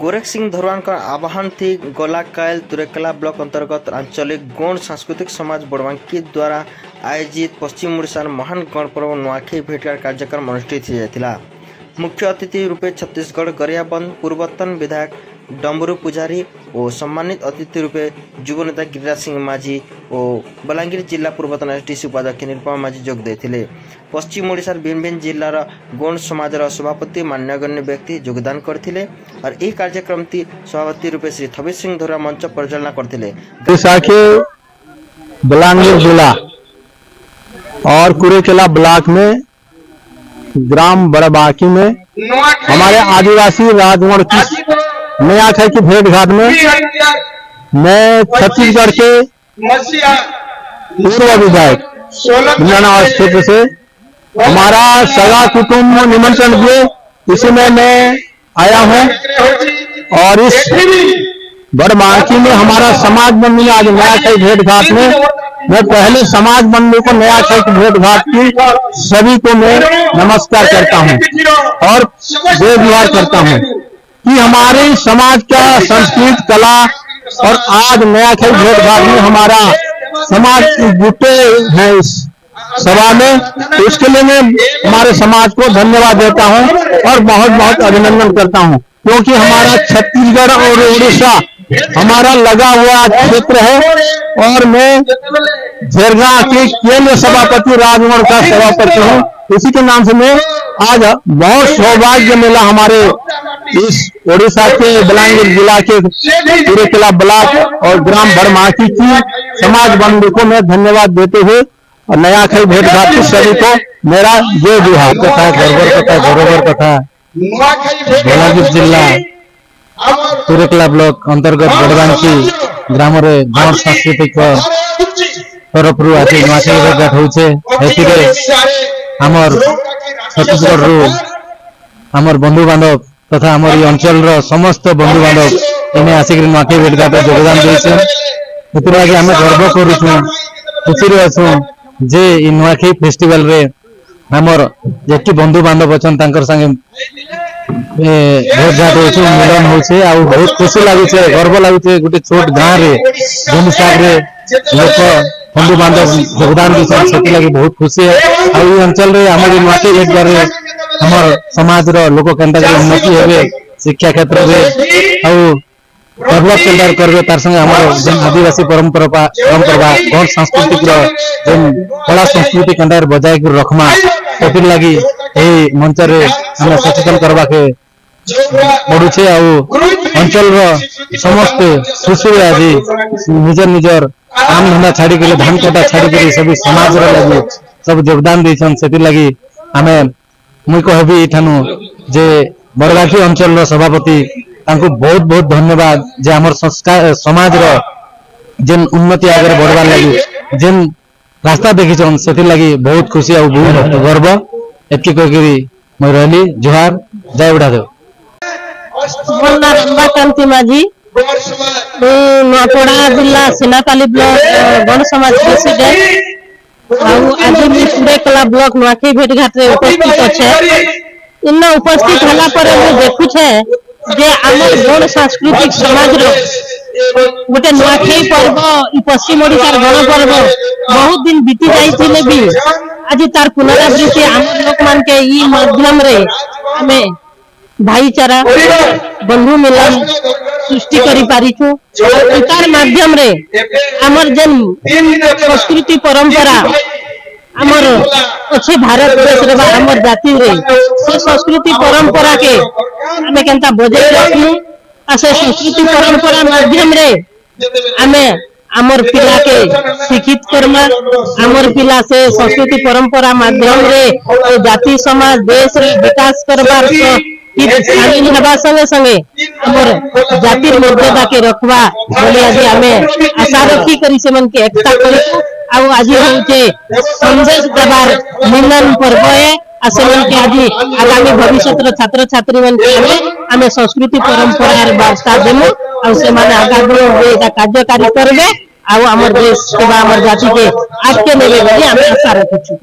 गोरख सिंह धरुआन का आह्वान थी गोलाकायल तुरेकेला ब्लॉक अंतर्गत आंचलिक गौण सांस्कृतिक समाज बड़वांकी द्वारा आयोजित पश्चिम ओडिशार महान गण पर्व नुआखाई भेटघाट कार्यक्रम अनुष्ठित होता। मुख्य अतिथि रूपे छत्तीसगढ़ गरियाबंद पूर्वतन विधायक डम्बरू पुजारी और सम्मानित अतिथि रूपे युव नेता गिरिराज सिंह माझी और बलांगीर जिला पूर्वतन एसडीसी उपाध्यक्ष निरुपमा माझी जोग देते। पश्चिम ओडिशार भिन्न भिन्न जिलार गौण समाजर सभापति मान्यगण्य व्यक्ति योगदान करथिले और यह कार्यक्रम ती सभापति रूपे श्री थबीर सिंह धरुआ मंच परिचालना करथिले। बलांगीर जिला और कुरेकेला ब्लॉक में ग्राम बड़बाकी में हमारे आदिवासी राजगण की नुआखाई की भेंट घाट में मैं छत्तीसगढ़ के पूर्व विधायक क्षेत्र से हमारा सगा कुटुंब निमंत्रण दिए, इसी में मैं आया हूं और इस बड़बाकी में हमारा समाज मंदिर आज नुआखाई भेंट घाट में मैं पहले समाज मंदिर को नुआखाई की भेंट घाट की सभी को मैं नमस्कार करता हूं और जय जोहार करता हूं कि हमारे समाज का संस्कृत कला और आज नुआखाई भेंट घाट में हमारा समाज जुटे हैं इस सभा में, तो इसके लिए मैं हमारे समाज को धन्यवाद देता हूं और बहुत बहुत अभिनंदन करता हूं, क्योंकि हमारा छत्तीसगढ़ और उड़ीसा हमारा लगा हुआ क्षेत्र है और मैं झरगा के केंद्र सभापति राजगण का सभापति हूँ। इसी के नाम से मैं आज बहुत सौभाग्य मिला हमारे इस ओडिशा के बलांगीर जिला के कुरेकेला ब्लॉक और ग्राम बड़माकी की समाज बंधु को मैं धन्यवाद देते हुए और नुआखाई भेंट घाट के सभी को मेरा जय जोहार कथा गौरवर कथा बलांगीर जिला तुरेकेला ब्लॉक अंतर्गत बड़बांकी ग्राम गण सांस्कृतिक तरफ आज नुआखाई भेंट घाट होचे। आमर छत्तीसगढ़ रु आमर बंधु बांधव तथा आमर ये अंचल रो समस्त बंधु बांधव इन्हें आसिक नुआखाई भेंट घाट योगदान देछे। एतिर आमे गर्व करूछु, खुशी रहसु जे इ नुआखाई फेस्टिवल रे आमर जेति बंधु बांधव अछन तांकर संगे भेंट घाट होछु, मिलन होछे आ बहुत खुशी लागुछे, गर्व लागुछे। गोटे छोट गांव रे जन हिसाब रे लोक बंधु बांधव योगदान देछन, सेति लागि बहुत खुशी है। आ इ अंचल रे हमर नुआखाई भेंट घाट रे हमर समाज रो लोक केनता उन्नति हेबे, शिक्षा क्षेत्र रे आ डेवलप केनता करबे, तार संगे हमर जन आदिवासी परंपरा गण सांस्कृतिक रो जन कला संस्कृति केनता बजाय के रखमा, सेति लागि ए मंच रे हम सचेतन करबा के पड़ुछे। आ अंचल रो समस्त खुशी आज निजर निजर काम धंधा छाड़ी के धान कटा छाड़ी के सभी समाज लगी सब योगदान देछन। सेति लागि हमें मुई कहबी इठानु जे बड़बाकी अंचल रो सभापति तांको बहुत बहुत धन्यवाद जे हमर संस्कार समाज रो जेन उन्नति आगे बढ़वा लगी जेन रास्ता देखिछन, सेति लागि बहुत खुशी आ बहुत गर्व। एतकी कहिकरी मैं रहली जोहार, जय उड़ादेव। रंबाकांति माझी नुआपड़ा जिला सेनाकाली ब्लॉक गण समाज प्रेसिडेंट आज कुरेकेला ब्लॉक नुआखाई भेंट घाट रे उपस्थित अच्छे। इन उपस्थित होला पर देखु छे जे आमर गण सांस्कृतिक समाज रो गोटे नुआखाई पर्व पश्चिम ओडिशार गण पर्व बहुत दिन बीती जाइथिले भी आज तार पुनरावृत्ति आम लोक मान के ई माध्यम रे हमें भाईचारा बंधु मिलन सृष्टि करि पारिछु। तार माध्यम रे हमर जन संस्कृति परंपरा हमर अच्छे भारत देश रे हमर जाति रे से संस्कृति परंपरा के हमें केनता बजाय रखनु आ से संस्कृति परंपरा माध्यम रे हमें आमर पिला के शिक्षित करमा, आमर पिला से संस्कृति परंपरा माध्यम रे जाति समाज देश रे विकास करबार शामिल हवा संगे संगे हमर जातिर मर्यादा के रखवा बोले आज हमें आशा रखी करी से मन के एकता करी। आज होचे संदेश देवार मिलन पर्व है के आज आगामी भविष्य छात्र छात्री मन आम संस्कृति परंपरा वार्ता देमु आगामी कार्यकारी करबे आम देश के जाति के आगे नेबे आशा रखुछु।